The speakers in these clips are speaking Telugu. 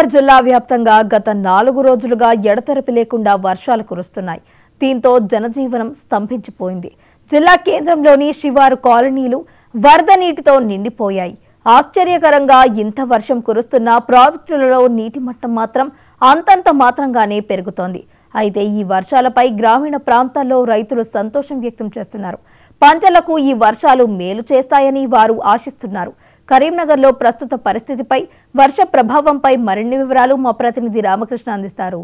కరీంనగర్ జిల్లా వ్యాప్తంగా గత 4 రోజులుగా ఎడతెరిపి లేకుండా వర్షాలు కురుస్తున్నాయి. దీంతో జనజీవనం స్తంభించిపోయింది. జిల్లా కేంద్రంలోని శివారు కాలనీలు వరద నీటితో నిండిపోయాయి. ఆశ్చర్యకరంగా ఇంత వర్షం కురుస్తున్నా ప్రాజెక్టులలో నీటి మట్టం మాత్రం అంతంత మాత్రంగానే పెరుగుతోంది. అయితే ఈ వర్షాలపై గ్రామీణ ప్రాంతాల్లో రైతులు సంతోషం వ్యక్తం చేస్తున్నారు. పంటలకు ఈ వర్షాలు మేలు చేస్తాయని వారు ఆశిస్తున్నారు. కరీంనగర్లో ప్రస్తుత పరిస్థితిపై, వర్ష ప్రభావంపై మరిన్ని వివరాలు మా ప్రతినిధి రామకృష్ణ అందిస్తారు.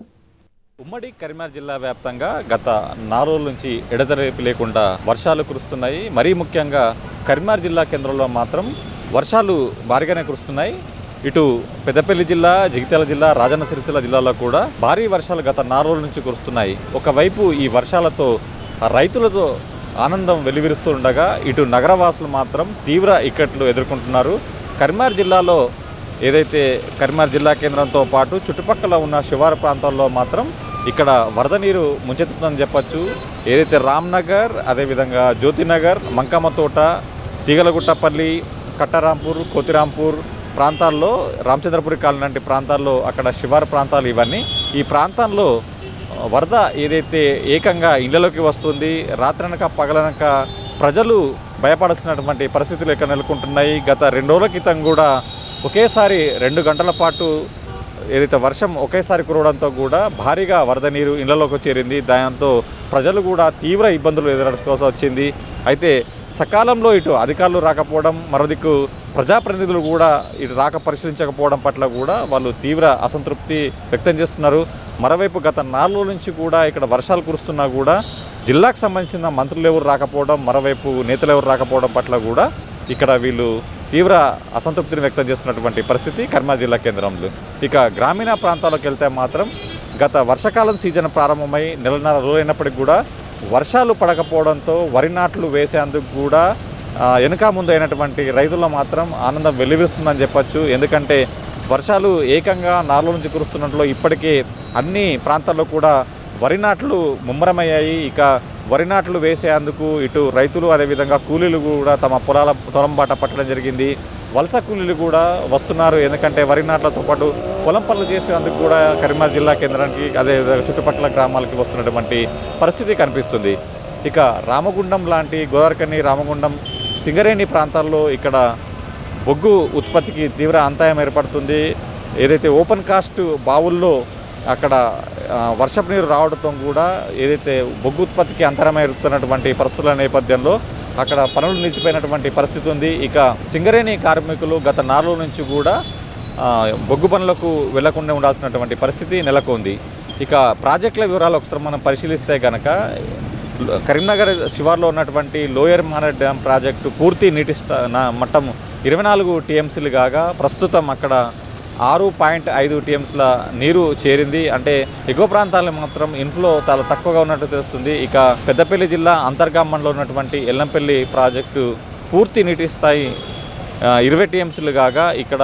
ఉమ్మడి కరీంనగర్ జిల్లా వ్యాప్తంగా గత 4 రోజుల నుంచి ఎడతెరిపి లేకుండా వర్షాలు కురుస్తున్నాయి. మరీ ముఖ్యంగా కరీంనగర్ జిల్లా కేంద్రంలో మాత్రం వర్షాలు భారీగానే కురుస్తున్నాయి. ఇటు పెద్దపల్లి జిల్లా, జగిత్యాల జిల్లా, రాజన్న సిరిసిల్ల జిల్లాలో కూడా భారీ వర్షాలు గత 4 రోజుల నుంచి కురుస్తున్నాయి. ఒకవైపు ఈ వర్షాలతో రైతులతో ఆనందం వెల్లివిరుస్తూ ఉండగా, ఇటు నగరవాసులు మాత్రం తీవ్ర ఇక్కట్లు ఎదుర్కొంటున్నారు. కరీంనగర్ జిల్లాలో ఏదైతే కరీంనగర్ జిల్లా కేంద్రంతో పాటు చుట్టుపక్కల ఉన్న శివారు ప్రాంతాల్లో మాత్రం ఇక్కడ వరద నీరు ముంచెత్తుతుందని చెప్పచ్చు. ఏదైతే రామ్నగర్, అదేవిధంగా జ్యోతినగర్, మంకమ్మతోట, తీగలగుట్టపల్లి, కట్టరాంపూర్, కోతిరాంపూర్ ప్రాంతాల్లో, రామచంద్రపురి కాలనీ లాంటి ప్రాంతాల్లో అక్కడ శివారు ప్రాంతాలు ఇవన్నీ. ఈ ప్రాంతాల్లో వరద ఏదైతే ఏకంగా ఇళ్లలోకి వస్తుంది, రాత్రనక పగలనక ప్రజలు భయపడాల్సినటువంటి పరిస్థితులు ఇక్కడ నెలకొంటున్నాయి. గత 2 రోజుల క్రితం కూడా ఒకేసారి 2 గంటల పాటు ఏదైతే వర్షం ఒకేసారి కురవడంతో కూడా భారీగా వరద నీరు ఇళ్లలోకి చేరింది. దాంతో ప్రజలు కూడా తీవ్ర ఇబ్బందులు ఎదుర్కోవాల్సి వచ్చింది. అయితే సకాలంలో ఇటు అధికారులు రాకపోవడం, మరోదిక్కు ప్రజాప్రతినిధులు కూడా ఇటు రాక పరిశీలించకపోవడం పట్ల కూడా వాళ్ళు తీవ్ర అసంతృప్తి వ్యక్తం చేస్తున్నారు. మరోవైపు గత 4 రోజుల నుంచి కూడా ఇక్కడ వర్షాలు కురుస్తున్నా కూడా జిల్లాకు సంబంధించిన మంత్రులు ఎవరు రాకపోవడం, మరోవైపు నేతలు ఎవరు రాకపోవడం పట్ల కూడా ఇక్కడ వీళ్ళు తీవ్ర అసంతృప్తిని వ్యక్తం చేస్తున్నటువంటి పరిస్థితి కరీంనగర్ జిల్లా కేంద్రంలో. ఇక గ్రామీణ ప్రాంతాలకు వెళ్తే మాత్రం గత వర్షాకాలం సీజన్ ప్రారంభమై 1.5 రోజులైనప్పటికీ కూడా వర్షాలు పడకపోవడంతో వరి నాట్లు వేసేందుకు కూడా వెనుక ముందు అయినటువంటి రైతుల్లో మాత్రం ఆనందం వెల్లివిరుస్తుందని చెప్పచ్చు. ఎందుకంటే వర్షాలు ఏకంగా 4 రోజుల నుంచి కురుస్తున్నట్లు ఇప్పటికే అన్ని ప్రాంతాల్లో కూడా వరి నాట్లు ముమ్మరమయ్యాయి. ఇక వరి నాట్లు వేసేందుకు ఇటు రైతులు, అదేవిధంగా కూలీలు కూడా తమ పొలాల తొలంబాట పట్టడం జరిగింది. వలస కూలీలు కూడా వస్తున్నారు. ఎందుకంటే వరి నాట్లతో పాటు పొలం పనులు చేసేందుకు కూడా కరీంనగర్ జిల్లా కేంద్రానికి, అదేవిధంగా చుట్టుపక్కల గ్రామాలకి వస్తున్నటువంటి పరిస్థితి కనిపిస్తుంది. ఇక రామగుండం లాంటి గోదావరికని, రామగుండం, సింగరేణి ప్రాంతాల్లో ఇక్కడ బొగ్గు ఉత్పత్తికి తీవ్ర అంతరాయం ఏర్పడుతుంది. ఏదైతే ఓపెన్ కాస్ట్ బావుల్లో అక్కడ వర్షపు నీరు రావడంతో కూడా ఏదైతే బొగ్గు ఉత్పత్తికి అంతరాయం ఏర్పడుతున్నటువంటి పరిస్థితుల నేపథ్యంలో అక్కడ పనులు నిలిచిపోయినటువంటి పరిస్థితి ఉంది. ఇక సింగరేణి కార్మికులు గత 4 రోజుల నుంచి కూడా బొగ్గు పనులకు వెళ్లకుండా ఉండాల్సినటువంటి పరిస్థితి నెలకొంది. ఇక ప్రాజెక్టుల వివరాలు ఒకసారి మనం పరిశీలిస్తే కనుక కరీంనగర్ శివార్లో ఉన్నటువంటి లోయర్ మానేర్ డ్యామ్ ప్రాజెక్టు పూర్తి నీటి మట్టం 24 టీఎంసీలు కాగా ప్రస్తుతం అక్కడ 6.5 టీఎంసీల నీరు చేరింది. అంటే ఎగువ ప్రాంతాల్లో మాత్రం ఇన్ఫ్లో చాలా తక్కువగా ఉన్నట్టు తెలుస్తుంది. ఇక పెద్దపల్లి జిల్లా అంతర్గామంలో ఉన్నటువంటి ఎల్లంపల్లి ప్రాజెక్టు పూర్తి నీటి స్థాయి 20 టీఎంసీలు కాగా ఇక్కడ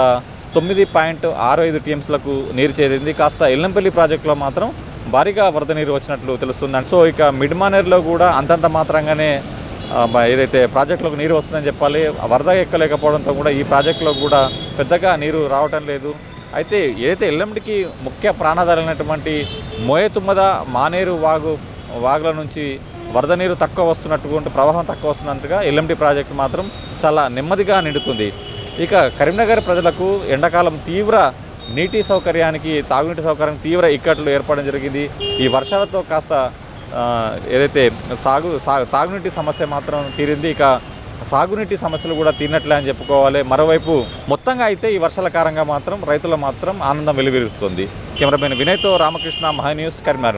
9.65 టీఎంసీలకు నీరు చేరింది. కాస్త ఎల్లంపల్లి ప్రాజెక్టులో మాత్రం భారీగా వరద నీరు వచ్చినట్లు తెలుస్తుంది. సో ఇక మిడ్ మానేర్లో కూడా అంతంత మాత్రంగానే ఏదైతే ప్రాజెక్టులకు నీరు వస్తుందని చెప్పాలి. వరద ఎక్కలేకపోవడంతో కూడా ఈ ప్రాజెక్టులో కూడా పెద్దగా నీరు రావటం లేదు. అయితే ఏదైతే ఎల్లండికి ముఖ్య ప్రాణాధారైనటువంటి మోయతుమ్మద, మానేరు వాగుల నుంచి వరద నీరు తక్కువ వస్తున్నటువంటి, ప్రవాహం తక్కువ వస్తున్నట్టుగా ఎల్లండి ప్రాజెక్టు మాత్రం చాలా నెమ్మదిగా నిండుతుంది. ఇక కరీంనగర్ ప్రజలకు ఎండాకాలం తీవ్ర నీటి సౌకర్యానికి, తాగునీటి సౌకర్యానికి తీవ్ర ఇక్కట్లు ఏర్పడడం జరిగింది. ఈ వర్షాలతో కాస్త ఏదైతే తాగునీటి సమస్య మాత్రం తీరింది. ఇక సాగునీటి సమస్యలు కూడా తీరినట్లే అని చెప్పుకోవాలి. మరోవైపు మొత్తంగా అయితే ఈ వర్షాల కారణంగా మాత్రం రైతుల మాత్రం ఆనందం వెలువరిస్తుంది. కెమెరామెన్ వినయ్తో రామకృష్ణ, మహా న్యూస్, కరీంనగర్.